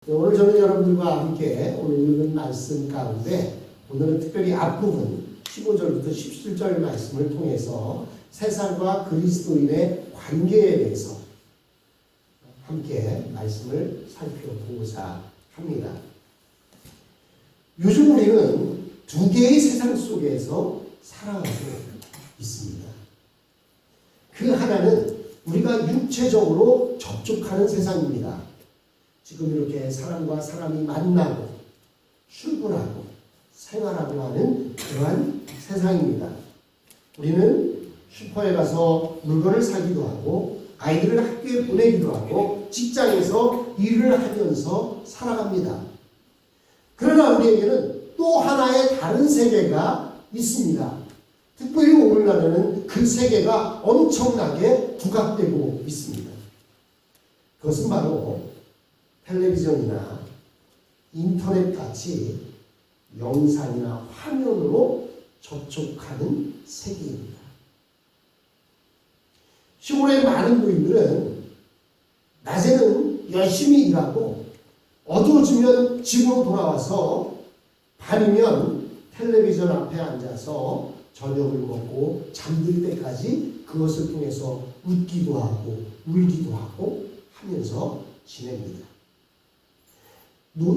오늘 저는 여러분들과 함께 오늘 읽은 말씀 가운데 오늘은 특별히 앞부분 15절부터 17절 말씀을 통해서 세상과 그리스도인의 관계에 대해서 함께 말씀을 살펴보고자 합니다. 요즘 우리는 두 개의 세상 속에서 살아가고 있습니다. 그 하나는 우리가 육체적으로 접촉하는 세상입니다. 지금 이렇게 사람과 사람이 만나고 출근하고 생활하고 하는 그러한 세상입니다. 우리는 슈퍼에 가서 물건을 사기도 하고 아이들을 학교에 보내기도 하고 직장에서 일을 하면서 살아갑니다. 그러나 우리에게는 또 하나의 다른 세계가 있습니다. 특별히 오늘날에는 그 세계가 엄청나게 부각되고 있습니다. 그것은 바로 텔레비전이나 인터넷 같이 영상이나 화면으로 접촉하는 세계입니다. 시골의 많은 노인들은 낮에는 열심히 일하고 어두워지면 집으로 돌아와서 밤이면 텔레비전 앞에 앉아서 저녁을 먹고 잠들 때까지 그것을 통해서 웃기도 하고 울기도 하고 하면서 지냅니다.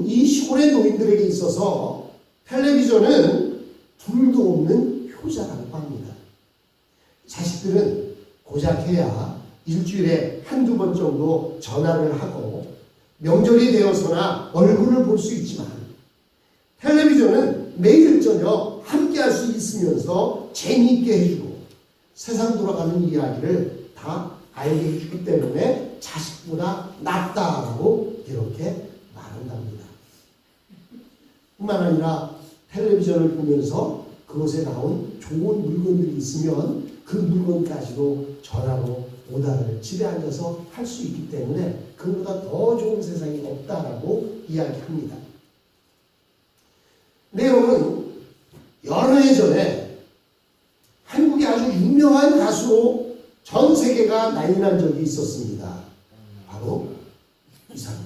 이 시골의 노인들에게 있어서 텔레비전은 둘도 없는 효자라고 합니다. 자식들은 고작 해야 일주일에 한두 번 정도 전화를 하고 명절이 되어서나 얼굴을 볼 수 있지만 텔레비전은 매일 저녁 함께 할 수 있으면서 재미있게 해주고 세상 돌아가는 이야기를 다 알게 해주기 때문에 자식보다 낫다라고 이렇게 말한답니다. 뿐만 아니라 텔레비전을 보면서 그곳에 나온 좋은 물건들이 있으면 그 물건까지도 전화로 오다를 집에 앉아서 할 수 있기 때문에 그보다 더 좋은 세상이 없다라고 이야기합니다. 내용은 여러 해 전에 한국의 아주 유명한 가수로 전 세계가 난리 난 적이 있었습니다. 바로 이 사람.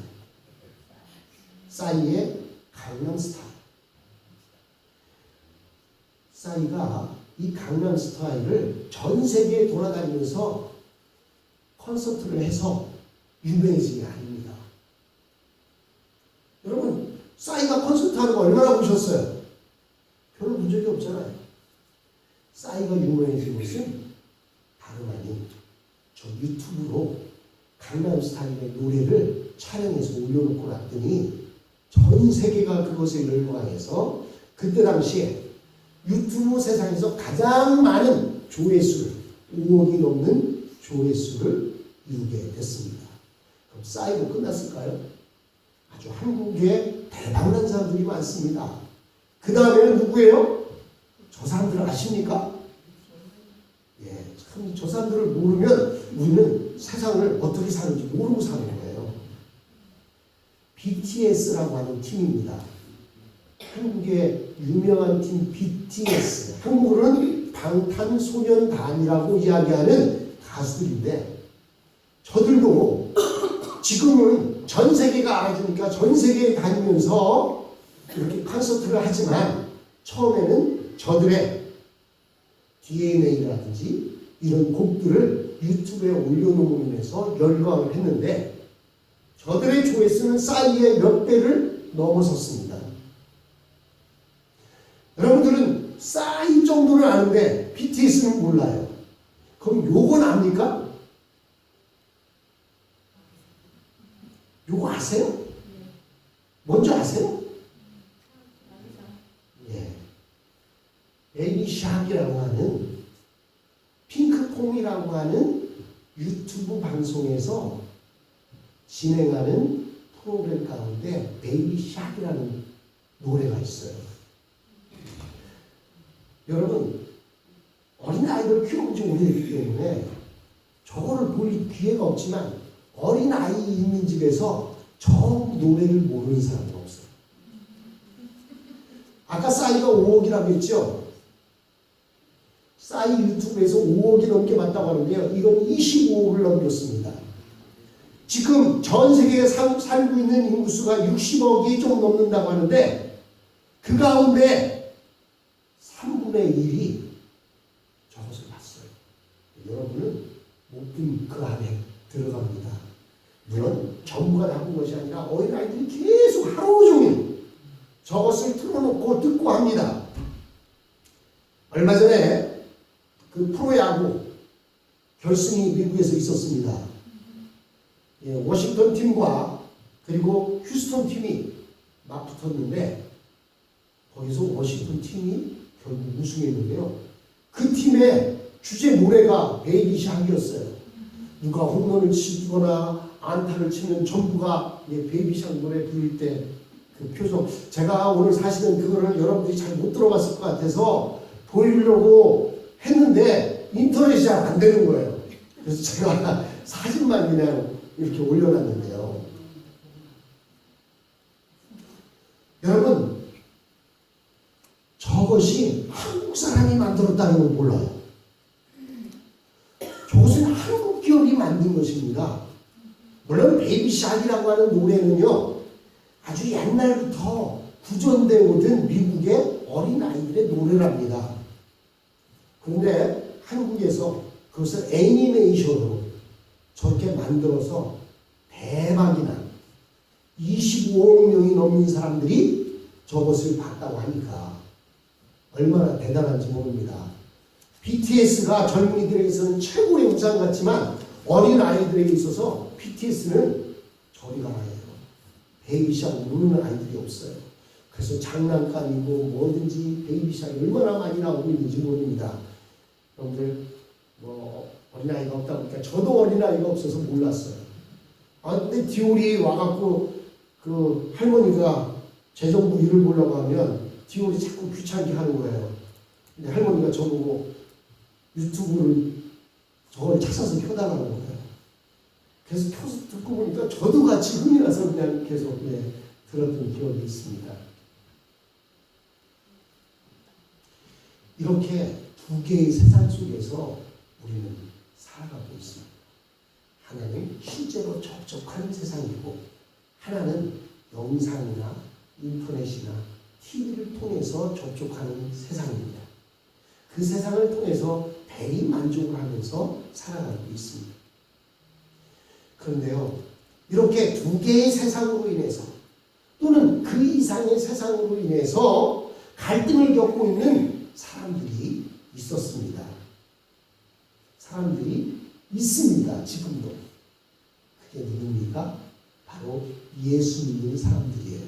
싸이의 강남스타일. 싸이가 이 강남스타일을 전 세계에 돌아다니면서 콘서트를 해서 유명해진 게 아닙니다. 여러분, 싸이가 콘서트 하는 거 얼마나 보셨어요? 별로 본 적이 없잖아요. 싸이가 유명해진 것은 다름 아닌 저 유튜브로 강남스타일의 노래를 촬영해서 올려놓고 놨더니 전 세계가 그것에 열광해서 그때 당시에 유튜브 세상에서 가장 많은 조회수를 5억이 넘는 조회수를 이루게 됐습니다. 그럼 싸이고 끝났을까요? 아주 한국에 대단한 사람들이 많습니다. 그 다음에는 누구예요? 저 사람들 아십니까? 예, 참 저 사람들을 모르면 우리는 세상을 어떻게 사는지 모르고 사는 거예요. BTS라고 하는 팀입니다. 한국의 유명한 팀 BTS, 한국으로는 방탄소년단이라고 이야기하는 가수들인데 저들도 지금은 전 세계가 알아주니까 전 세계에 다니면서 이렇게 콘서트를 하지만 처음에는 저들의 DNA라든지 이런 곡들을 유튜브에 올려놓으면서 열광을 했는데 저들의 조회수는 싸이의 몇 배를 넘어섰습니다. 여러분들은 싸이 정도는 아는데 BTS는 몰라요. 그럼 요건 압니까? 요거 아세요? 뭔지 아세요? 예. 베이비샥이라고 하는 핑크퐁이라고 하는 유튜브 방송에서 진행하는 프로그램 가운데 베이비샥이라는 노래가 있어요. 여러분, 어린아이들 키워본 지 오래됐기 때문에 저거를 볼 기회가 없지만 어린아이 있는 집에서 저 노래를 모르는 사람은 없어요. 아까 싸이가 5억이라고 했죠? 싸이 유튜브에서 5억이 넘게 봤다고 하는데요. 이건 25억을 넘겼습니다. 지금 전 세계에 살고 있는 인구수가 60억이 좀 넘는다고 하는데 그 가운데 3분의 1이 저것을 봤어요. 여러분은 모든 그 안에 들어갑니다. 물론 정부가 다 본 것이 아니라 어린아이들이 계속 하루 종일 저것을 틀어놓고 듣고 합니다. 얼마 전에 그 프로야구 결승이 미국에서 있었습니다. 예, 워싱턴 팀과 그리고 휴스턴 팀이 맞붙었는데 거기서 워싱턴 팀이 결국 우승했는데요. 그 팀의 주제 노래가 베이비 샥이었어요. 누가 홈런을 치거나 안타를 치면 전부가 베이비 샥 노래 부를 때 그 표정. 제가 오늘 사실은 그거를 여러분들이 잘 못 들어봤을 것 같아서 보이려고 했는데 인터넷이 잘 안 되는 거예요. 그래서 제가 사진만 그냥 이렇게 올려놨는데요. 여러분, 저것이 한국 사람이 만들었다는 걸 몰라요. 저것은 한국 기업이 만든 것입니다. 물론 베이비샥이라고 하는 노래는요, 아주 옛날부터 구전되어 오던 미국의 어린아이들의 노래랍니다. 그런데 한국에서 그것을 애니메이션으로 저렇게 만들어서 대박이 난 25억 명이 넘는 사람들이 저것을 봤다고 하니까 얼마나 대단한지 모릅니다. BTS가 젊은이들에게서는 최고의 우상 같지만 어린아이들에게 있어서 BTS는 저리 가라예요. 베이비샥 모르는 아이들이 없어요. 그래서 장난감이고 뭐든지 베이비샥이 얼마나 많이 나오고 있는지 모릅니다. 여러분들 어린아이가 없다 보니까 저도 어린아이가 없어서 몰랐어요. 근데 디올이 와갖고 그 할머니가 재정부 일을 보려고 하면 디올이 자꾸 귀찮게 하는 거예요. 근데 할머니가 저보고 유튜브를 저걸 찾아서 켜달라는 거예요. 그래서 켜서 듣고 보니까 저도 같이 흥이 나서 그냥 계속 들었던 기억이 있습니다. 이렇게 두 개의 세상 속에서 우리는 살아가고 있습니다. 하나는 실제로 접촉하는 세상이고 하나는 영상이나 인터넷이나 TV를 통해서 접촉하는 세상입니다. 그 세상을 통해서 대리 만족을 하면서 살아가고 있습니다. 그런데요, 이렇게 두 개의 세상으로 인해서 또는 그 이상의 세상으로 인해서 갈등을 겪고 있는 사람들이 있었습니다. 사람들이 있습니다. 지금도. 그게 누굽니까? 바로 예수 믿는 사람들이에요.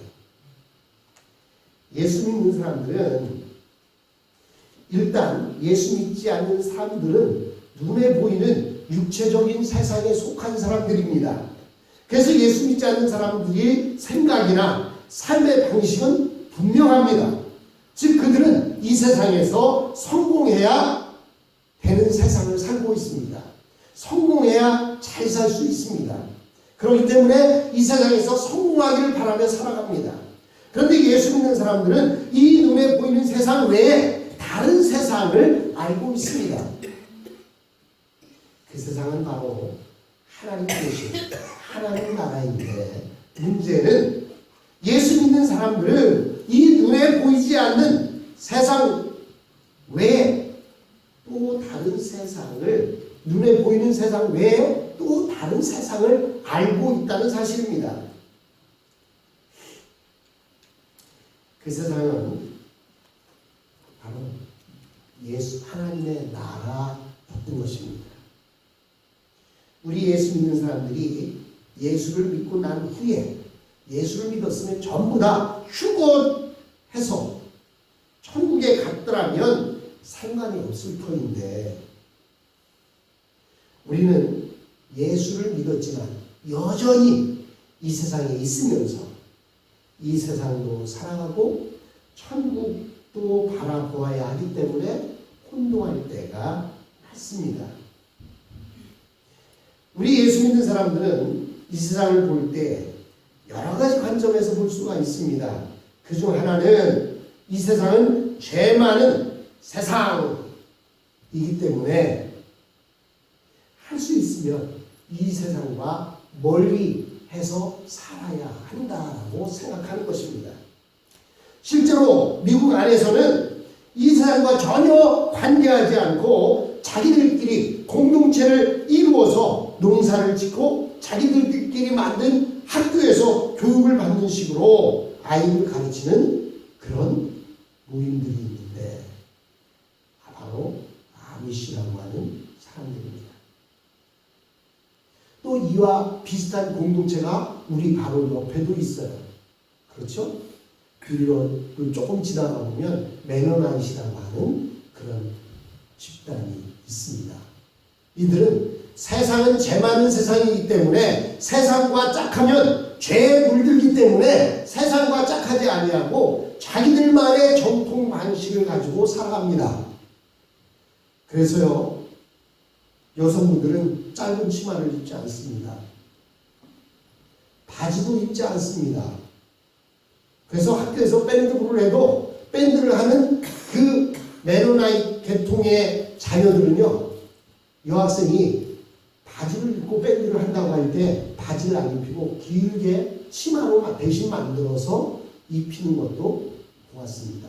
예수 믿는 사람들은 일단 예수 믿지 않는 사람들은 눈에 보이는 육체적인 세상에 속한 사람들입니다. 그래서 예수 믿지 않는 사람들이 생각이나 삶의 방식은 분명합니다. 즉 그들은 이 세상에서 성공해야 되는 세상을 살고 있습니다. 성공해야 잘 살 수 있습니다. 그렇기 때문에 이 세상에서 성공하기를 바라며 살아갑니다. 그런데 예수 믿는 사람들은 이 눈에 보이는 세상 외에 다른 세상을 알고 있습니다. 그 세상은 바로 하나님 계신 하나님 나라인데 문제는 예수 믿는 사람들은 이 눈에 보이지 않는 세상 외에 또 다른 세상을 눈에 보이는 세상 외에 또 다른 세상을 알고 있다는 사실입니다. 그 세상은 바로 예수 하나님의 나라였던 것입니다. 우리 예수 믿는 사람들이 예수를 믿고 난 후에 예수를 믿었으면 전부 다 휴거해서 천국에 갔더라면 상관이 없을 터인데 우리는 예수를 믿었지만 여전히 이 세상에 있으면서 이 세상도 살아가고 천국도 바라보아야 하기 때문에 혼동할 때가 많습니다. 우리 예수 믿는 사람들은 이 세상을 볼 때 여러 가지 관점에서 볼 수가 있습니다. 그중 하나는 이 세상은 죄 많은 세상이기 때문에 할 수 있으면 이 세상과 멀리 해서 살아야 한다라고 생각하는 것입니다. 실제로 미국 안에서는 이 세상과 전혀 관계하지 않고 자기들끼리 공동체를 이루어서 농사를 짓고 자기들끼리 만든 학교에서 교육을 받는 식으로 아이를 가르치는 그런 모임들이 있는데 바로 아미시라고 하는 사람들입니다. 또 이와 비슷한 공동체가 우리 바로 옆에도 있어요. 그렇죠? 그리고 조금 지나가 보면 메노나이트라고 하는 그런 집단이 있습니다. 이들은 세상은 죄 많은 세상이기 때문에 세상과 짝하면 죄에 물들기 때문에 세상과 짝하지 아니하고 자기들만의 정통 방식을 가지고 살아갑니다. 그래서요, 여성분들은 짧은 치마를 입지 않습니다. 바지도 입지 않습니다. 그래서 학교에서 밴드부를 해도 밴드를 하는 그 메노나이트 계통의 자녀들은요, 여학생이 바지를 입고 밴드를 한다고 할 때 바지를 안 입히고 길게 치마로 대신 만들어서 입히는 것도 보았습니다.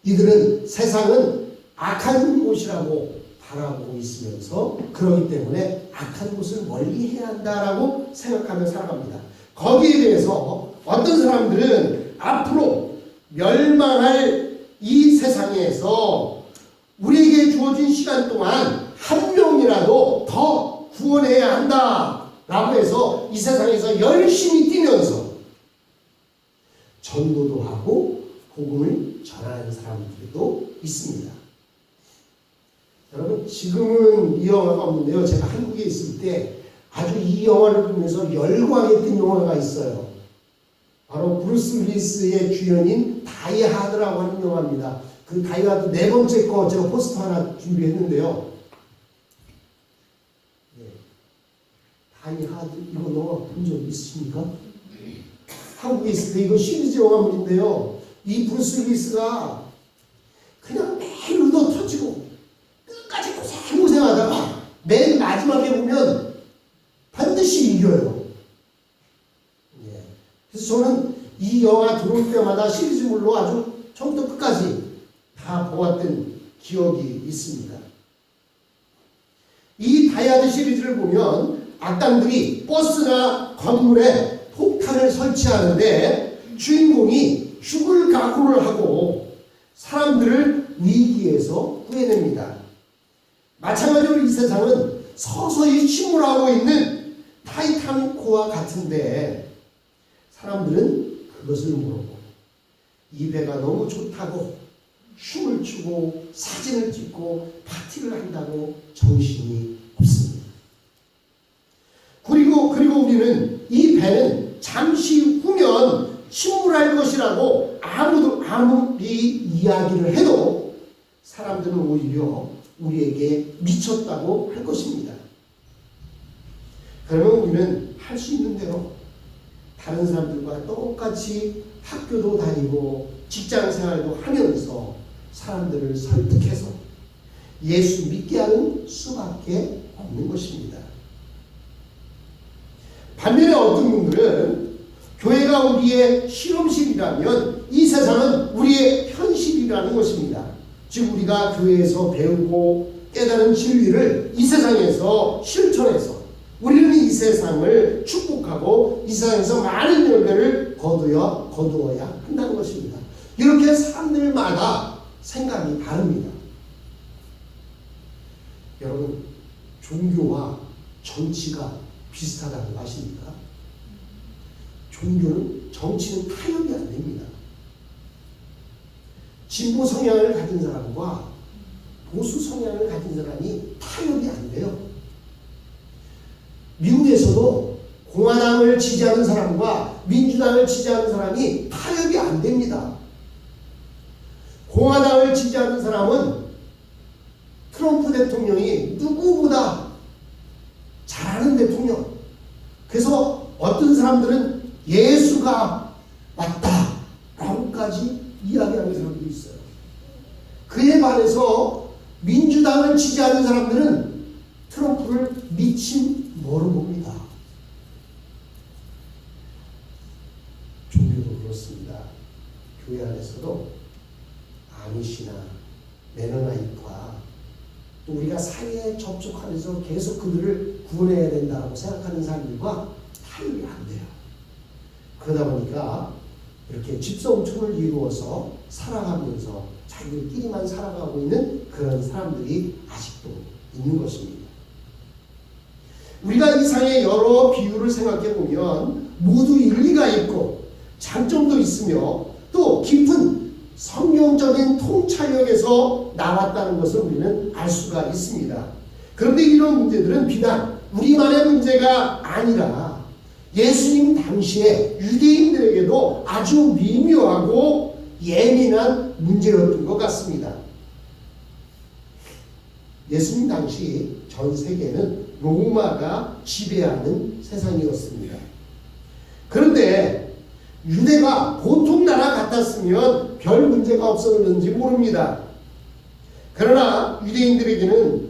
이들은 세상은 악한 곳이라고 바라보고 있으면서 그러기 때문에 악한 곳을 멀리 해야 한다라고 생각하며 살아갑니다. 거기에 대해서 어떤 사람들은 앞으로 멸망할 이 세상에서 우리에게 주어진 시간 동안 한 명이라도 더 구원해야 한다라고 해서 이 세상에서 열심히 뛰면서 전도도 하고 복음을 전하는 사람들도 있습니다. 여러분, 지금은 이 영화가 없는데요. 제가 한국에 있을 때 아주 이 영화를 보면서 열광했던 영화가 있어요. 바로 브루스 윌리스의 주연인 다이 하드라고 하는 영화입니다. 그 다이 하드 네 번째 거 제가 포스터 하나 준비했는데요. 다이 하드 이거 영화 본 적 있으십니까? 한국에 있을 때 이거 시리즈 영화물인데요. 이 브루스 윌리스가 그냥 매일 얻어 터지고 끝까지 고생하다가 맨 마지막에 보면 반드시 이겨요. 그래서 저는 이 영화 들어올 때마다 시리즈물로 아주 처음부터 끝까지 다 보았던 기억이 있습니다. 이 다이아드 시리즈를 보면 악당들이 버스나 건물에 폭탄을 설치하는데 주인공이 죽을 각오를 하고 사람들을 위기에서 구해냅니다. 마찬가지로 이 세상은 서서히 침몰하고 있는 타이타닉호와 같은데 사람들은 그것을 모르고 이 배가 너무 좋다고 춤을 추고 사진을 찍고 파티를 한다고 정신이 없습니다. 그리고 우리는 이 배는 잠시 후면 침몰할 것이라고 아무리 이야기를 해도 사람들은 오히려 우리에게 미쳤다고 할 것입니다. 그러면 우리는 할 수 있는 대로 다른 사람들과 똑같이 학교도 다니고 직장 생활도 하면서 사람들을 설득해서 예수 믿게 하는 수밖에 없는 것입니다. 반면에 어떤 분들은 교회가 우리의 실험실이라면 이 세상은 우리의 현실이라는 것입니다. 즉 우리가 교회에서 배우고 깨달은 진리를 이 세상에서 실천해서 우리는 이 세상을 축복하고 이 세상에서 많은 열매를 거두어야 한다는 것입니다. 이렇게 사람들마다 생각이 다릅니다. 여러분, 종교와 정치가 비슷하다는 거 아십니까? 종교는 정치는 타협이 안 됩니다. 진보 성향을 가진 사람과 보수 성향을 가진 사람이 타협이 안 돼요. 미국에서도 공화당을 지지하는 사람과 민주당을 지지하는 사람이 타협이 안 됩니다. 공화당을 지지하는 사람은 트럼프 대통령이 누구보다 잘하는 대통령. 그래서 어떤 사람들은 예수가 맞다라고까지 이야기하는 사람들이 있어요. 그에 반해서 민주당을 지지하는 사람들은 트럼프를 미친 뭐로 봅니다. 들었습니다. 교회 안에서도 아미시나 메노나이트와 또 우리가 사회에 접촉하면서 계속 그들을 구원해야 된다고 생각하는 사람들과 타협이 안 돼요. 그러다 보니까 이렇게 집성촌을 이루어서 살아가면서 자기들끼리만 살아가고 있는 그런 사람들이 아직도 있는 것입니다. 우리가 이 상의 여러 비유를 생각해 보면 모두 일리가 있고 장점도 있으며 또 깊은 성경적인 통찰력에서 나왔다는 것을 우리는 알 수가 있습니다. 그런데 이런 문제들은 비단 우리만의 문제가 아니라 예수님 당시에 유대인들에게도 아주 미묘하고 예민한 문제였던 것 같습니다. 예수님 당시 전 세계는 로마가 지배하는 세상이었습니다. 그런데 유대가 보통 나라 같았으면 별 문제가 없었는지 모릅니다. 그러나 유대인들에게는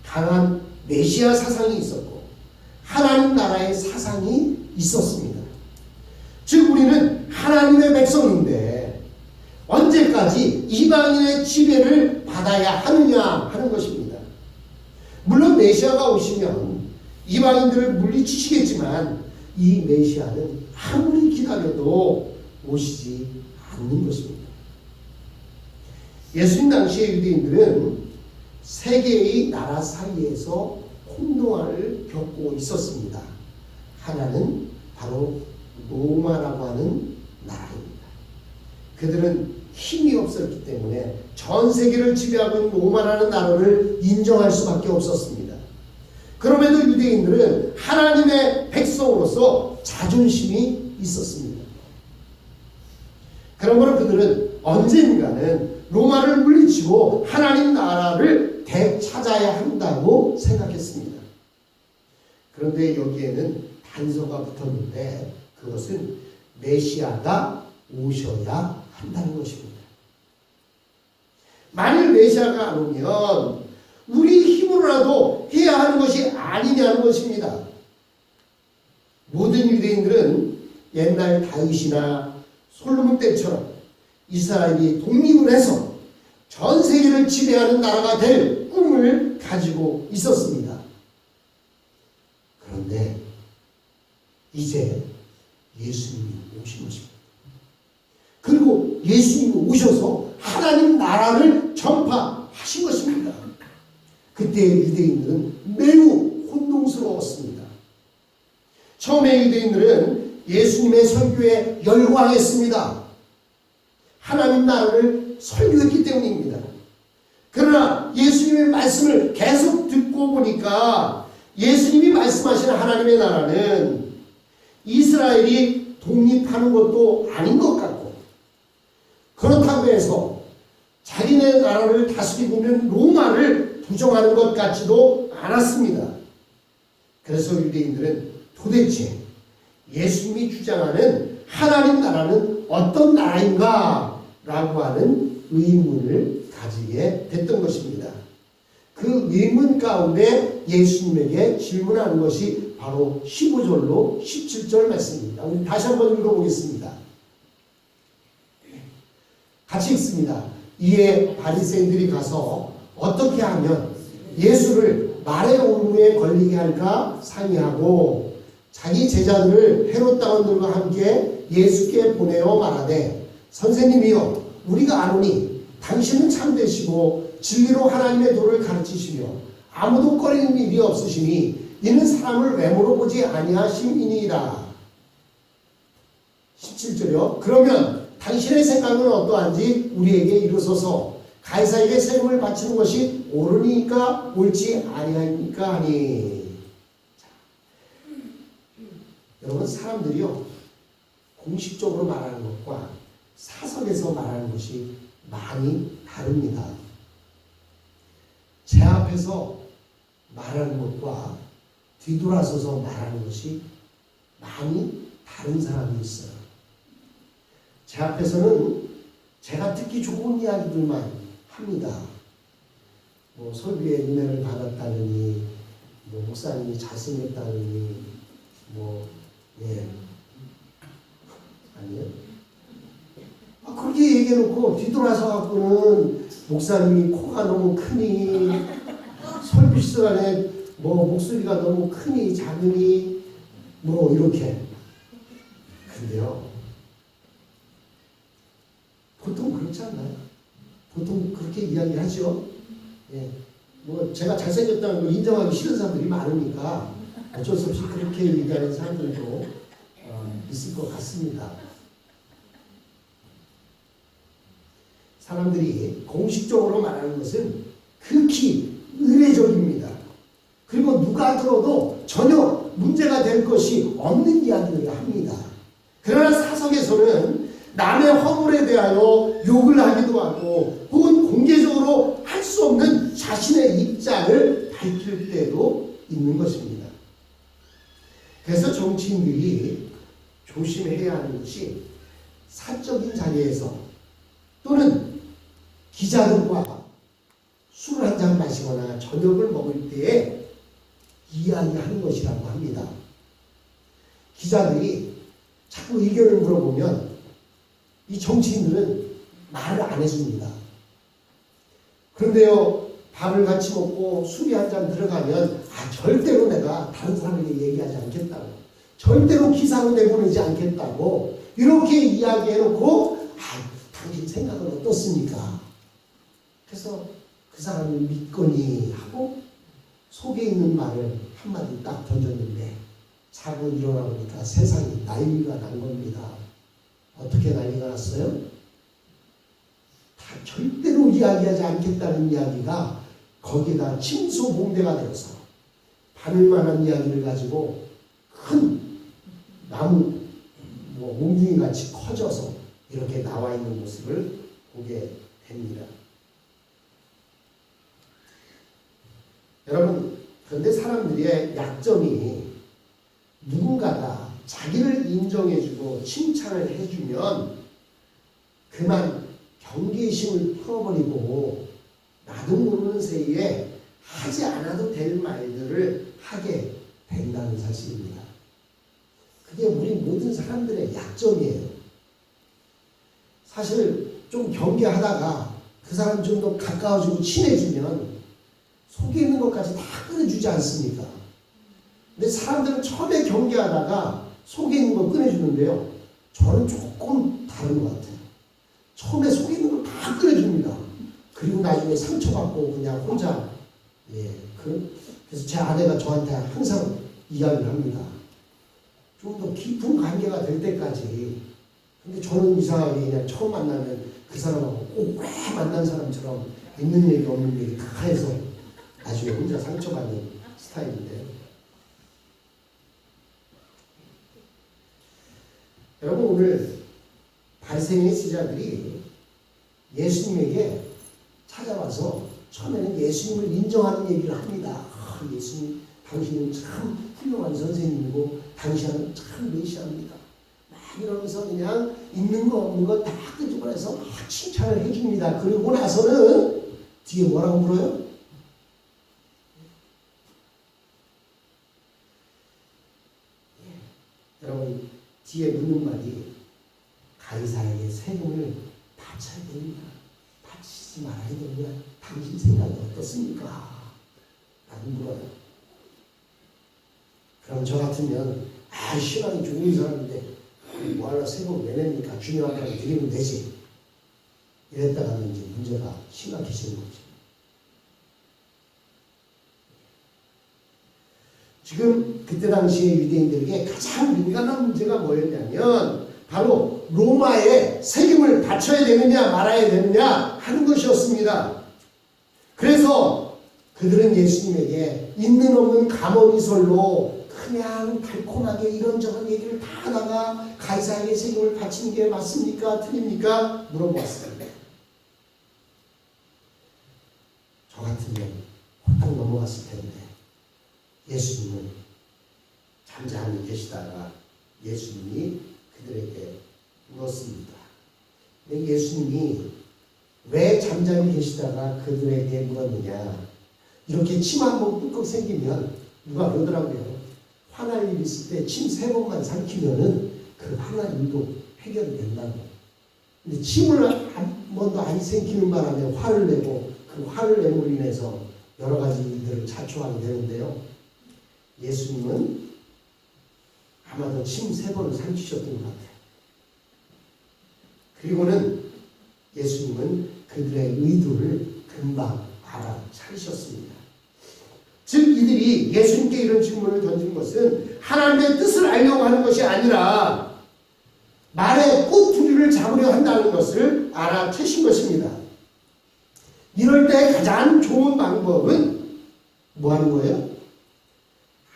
강한 메시아 사상이 있었고 하나님 나라의 사상이 있었습니다. 즉 우리는 하나님의 백성인데 언제까지 이방인의 지배를 받아야 하느냐 하는 것입니다. 물론 메시아가 오시면 이방인들을 물리치시겠지만 이 메시아는 아무리 기다려도 오시지 않는 것입니다. 예수님 당시의 유대인들은 세 개의 나라 사이에서 혼동을 겪고 있었습니다. 하나는 바로 로마라고 하는 나라입니다. 그들은 힘이 없었기 때문에 전 세계를 지배하고 있는 로마라는 나라를 인정할 수밖에 없었습니다. 그럼에도 유대인들은 하나님의 백성으로서 자존심이 있었습니다. 그러므로 그들은 언젠가는 로마를 물리치고 하나님 나라를 되찾아야 한다고 생각했습니다. 그런데 여기에는 단서가 붙었는데 그것은 메시아가 오셔야 한다는 것입니다. 만일 메시아가 안 오면 우리 힘으로라도 해야 하는 것이 아니냐는 것입니다. 모든 유대인들은 옛날 다윗이나 솔로몬 때처럼 이스라엘이 독립을 해서 전 세계를 지배하는 나라가 될 꿈을 가지고 있었습니다. 그런데 이제 예수님이 오신 것입니다. 그리고 예수님이 오셔서 하나님 나라를 전파하신 것입니다. 그때 유대인들은 매우 혼동스러웠습니다. 처음에 유대인들은 예수님의 설교에 열광했습니다. 하나님 나라를 설교했기 때문입니다. 그러나 예수님의 말씀을 계속 듣고 보니까 예수님이 말씀하시는 하나님의 나라는 이스라엘이 독립하는 것도 아닌 것 같고 그렇다고 해서 자기네 나라를 다스리고 있는 로마를 부정하는 것 같지도 않았습니다. 그래서 유대인들은 도대체 예수님이 주장하는 하나님 나라는 어떤 나라인가? 라고 하는 의문을 가지게 됐던 것입니다. 그 의문 가운데 예수님에게 질문하는 것이 바로 15절로 17절 말씀입니다. 우리 다시 한번 읽어보겠습니다. 같이 읽습니다. 이에 바리새인들이 가서 어떻게 하면 예수를 말의 온무에 걸리게 할까 상의하고 자기 제자들을 헤롯 당원들과 함께 예수께 보내어 말하되 선생님이여 우리가 아노니 당신은 참되시고 진리로 하나님의 도를 가르치시며 아무도 꺼리는 일이 없으시니 이는 사람을 외모로 보지 아니하심이니이다. 17절이요. 그러면 당신의 생각은 어떠한지 우리에게 이르소서. 가이사에게 세금을 바치는 것이 옳으니까 옳지 아니하니까 하니. 자, 여러분 사람들이요 공식적으로 말하는 것과 사석에서 말하는 것이 많이 다릅니다. 제 앞에서 말하는 것과 뒤돌아서서 말하는 것이 많이 다른 사람이 있어요. 제 앞에서는 제가 듣기 좋은 이야기들만 합니다. 뭐 설교에 은혜를 받았다느니, 뭐 목사님이 잘생겼다느니, 뭐 얘기해놓고 뒤돌아서 갖고는 목사님이 코가 너무 크니 설교 시간에 뭐 목소리가 너무 크니 작으니 뭐 이렇게. 근데요, 보통 그렇지 않나요? 보통 그렇게 이야기하죠. 예. 뭐 제가 잘생겼다는 걸 인정하기 싫은 사람들이 많으니까 어쩔 수 없이 그렇게 얘기하는 사람들도 있을 것 같습니다. 사람들이 공식적으로 말하는 것은 극히 의례적입니다. 그리고 누가 들어도 전혀 문제가 될 것이 없는 이야기를 합니다. 그러나 사석에서는 남의 허물에 대하여 욕을 하기도 하고 혹은 공개적으로 할 수 없는 자신의 입장을 밝힐 때도 있는 것입니다. 그래서 정치인들이 조심해야 하는 것이 사적인 자리에서 또는 기자들과 술을 한잔 마시거나 저녁을 먹을 때에 이야기하는 것이라고 합니다. 기자들이 자꾸 의견을 물어보면 이 정치인들은 말을 안 해줍니다. 그런데요, 밥을 같이 먹고 술이 한 잔 들어가면 절대로 내가 다른 사람에게 얘기하지 않겠다고, 절대로 기사로 내보내지 않겠다고 이렇게 이야기해놓고 당신 생각은 어떻습니까? 그래서 그 사람을 믿거니 하고 속에 있는 말을 한마디 딱 던졌는데 자고 일어나 보니까 세상이 난리가 난 겁니다. 어떻게 난리가 났어요? 다 절대로 이야기하지 않겠다는 이야기가 거기다 침소봉대가 되어서 바늘만한 이야기를 가지고 큰 나무 몽둥이 같이 커져서 이렇게 나와 있는 모습을 보게 됩니다. 여러분, 그런데 사람들의 약점이 누군가가 자기를 인정해주고 칭찬을 해주면 그만 경계심을 풀어버리고 나도 모르는 새에 하지 않아도 될 말들을 하게 된다는 사실입니다. 그게 우리 모든 사람들의 약점이에요. 사실 좀 경계하다가 그 사람 좀 더 가까워지고 친해지면 속에 있는 것까지 다 꺼내주지 않습니까? 근데 사람들은 처음에 경계하다가 속에 있는 거 꺼내주는데요. 저는 조금 다른 것 같아요. 처음에 속에 있는 걸 다 꺼내줍니다. 그리고 나중에 상처받고 그냥 혼자, 그래서 제 아내가 저한테 항상 이야기를 합니다. 좀 더 깊은 관계가 될 때까지. 근데 저는 이상하게 그냥 처음 만나면 그 사람하고 꼭 오래 만난 사람처럼 있는 얘기 없는 얘기 다 해서 나중에 혼자 상처받는 스타일인데요. 여러분, 오늘 발생의 제자들이 예수님에게 찾아와서 처음에는 예수님을 인정하는 얘기를 합니다. 예수님, 당신은 참 훌륭한 선생님이고 당신은 참 메시아입니다. 막 이러면서 그냥 있는 거 없는 거 다 끄집어내서 막 칭찬을 해줍니다. 그리고 나서는 뒤에 뭐라고 물어요? 여러분, 뒤에 묻는 말이 가이사에게 세금을 바쳐야 됩니다. 바치지 말아야 됩니다. 당신 생각이 어떻습니까? 라고 물어요. 그럼 저 같으면 신앙이 좋은 사람인데 뭐하러 세금 왜 냅니까? 중요한 사람 드리면 되지. 이랬다가는 이제 문제가 심각해지는 거죠. 지금 그때 당시에 유대인들에게 가장 민감한 문제가 뭐였냐면 바로 로마에 세금을 바쳐야 되느냐 말아야 되느냐 하는 것이었습니다. 그래서 그들은 예수님에게 있는 없는 가머니설로 그냥 달콤하게 이런저런 얘기를 다 하다가 가이사에게 세금을 바치는 게 맞습니까? 틀립니까? 물어보았습니다. 저 같으면 홀딱 넘어갔을 텐데 예수님은 잠잠히 계시다가 예수님이 그들에게 물었습니다. 근데 예수님이 왜 잠잠히 계시다가 그들에게 물었느냐? 이렇게 침 한 번 꿀꺽 생기면 누가 그러더라고요. 화날 일 있을 때 침 3번만 삼키면은 그 화날 일도 해결이 된다고. 근데 침을 한 번도 안 생기는 바람에 화를 내고 그 화를 내므로 인해서 여러 가지 일들을 자초하게 되는데요. 예수님은 아마도 침 3번을 삼키셨던 것 같아요. 그리고는 예수님은 그들의 의도를 금방 알아차리셨습니다. 즉 이들이 예수님께 이런 질문을 던진 것은 하나님의 뜻을 알려고 하는 것이 아니라 말의 꼬투리를 잡으려 한다는 것을 알아채신 것입니다. 이럴 때 가장 좋은 방법은 뭐 하는 거예요?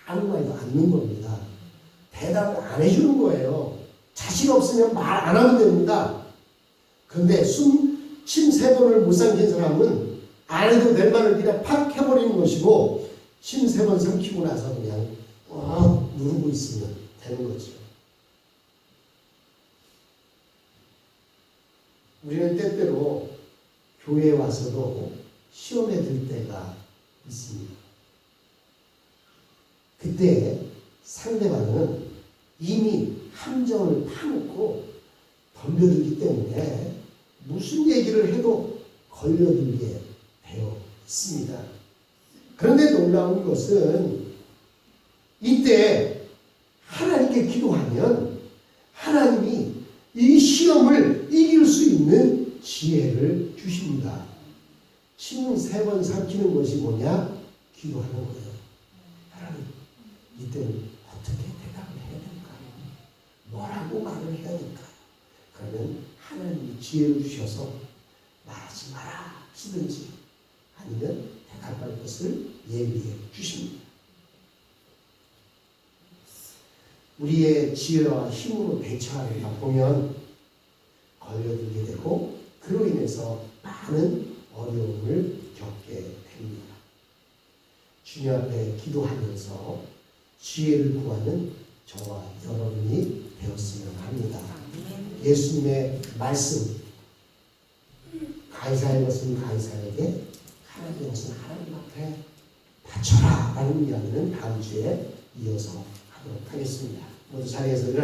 아무 말도 않는 겁니다. 대답을 안 해주는 거예요. 자신 없으면 말 안 하면 됩니다. 그런데 침 3번을 못 삼킨 사람은 안 해도 될 말을 그냥 팍 해버리는 것이고 침 3번 삼키고 나서 그냥 누르고 있으면 되는 거죠. 우리는 때때로 교회에 와서도 시험에 들 때가 있습니다. 그때 상대방은 이미 함정을 파놓고 덤벼들기 때문에 무슨 얘기를 해도 걸려들게 되어 있습니다. 그런데 놀라운 것은 이때 하나님께 기도하면 하나님이 이 시험을 이길 수 있는 지혜를 주십니다. 침 3번 삼키는 것이 뭐냐? 기도하는 거예요. 하나님, 이때는 어떻게 대답을 해야 될까요? 뭐라고 말을 해야 될까요? 그러면 하나님이 지혜를 주셔서 말하지 마라 하시든지 아니면 대답할 것을 예비해 주십니다. 우리의 지혜와 힘으로 대처하려다 보면 걸려들게 되고 그로 인해서 많은 어려움을 겪게 됩니다. 주님 앞에 기도하면서 지혜를 구하는 저와 여러분이 되었으면 합니다. 예수님의 말씀, 가이사의 것은 가이사에게, 하나님의 것은 하나님 앞에 바쳐라 라는 이야기는 다음 주에 이어서 하도록 하겠습니다. 모두 자리에서